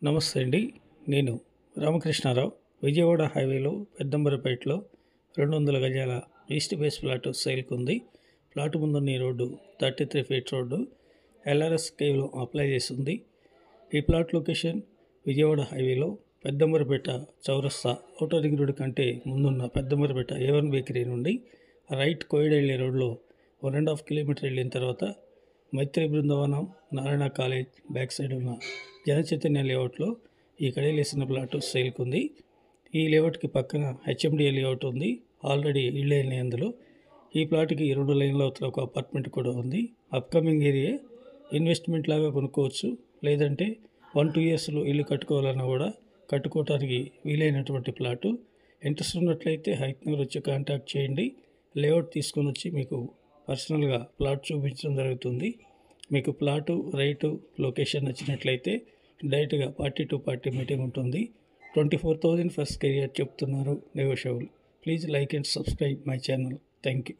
నమస్తే అండి. నేను రామకృష్ణారావు. విజయవాడ హైవేలో పెద్దంబరపేటలో 200 గజాల ఈస్ట్ ఫేస్ ప్లాట్ సేల్కి ఉంది. ప్లాట్ ముందున్న ఈ రోడ్డు 33 ఫీట్ రోడ్డు. ఎల్ఆర్ఎస్ కేవలం అప్లై చేసింది. ఈ ప్లాట్ లొకేషన్ విజయవాడ హైవేలో పెద్దంబరపేట చౌరస్తా ఔటర్ రింగ్ రోడ్ కంటే ముందున్న పెద్దంబరపేట A1 బేకరీ నుండి రైట్ కోయిడ్ వెళ్ళే రోడ్లో 1.5 కిలోమీటర్ వెళ్ళిన తర్వాత Maitri Brindavanam, Narayana college back side ఉన్న జనచైతన్య లేఅవుట్లో ఈ కడేలేసిన ప్లాట్ సేల్కి ఉంది. ఈ లేఅవుట్కి పక్కన HMDA లేఅవుట్ ఉంది. ఆల్రెడీ ఇళ్ళు అయినాయి అందులో. ఈ ప్లాట్కి 2 లైన్ల అవతల ఒక అపార్ట్మెంట్ కూడా ఉంది. అప్కమింగ్ ఏరియా, ఇన్వెస్ట్మెంట్ లాగా కొనుక్కోవచ్చు. లేదంటే 1-2 ఇయర్స్లో ఇల్లు కట్టుకోవాలన్నా కూడా కట్టుకోవడానికి వీలైనటువంటి ప్లాటు. ఇంట్రెస్ట్ ఉన్నట్లయితే హైత్ నగర్ వచ్చి కాంటాక్ట్ చేయండి. లేఅవుట్ తీసుకొని వచ్చి మీకు పర్సనల్గా ప్లాట్ చూపించడం జరుగుతుంది. మీకు ప్లాటు, రైటు, లొకేషన్ నచ్చినట్లయితే డైరెక్ట్గా పార్టీ టు పార్టీ మీటింగ్ ఉంటుంది. 24,000 ఫర్ స్క్వేర్ యార్డ్ చెప్తున్నారు negotiable. Please like and subscribe my channel. Thank you.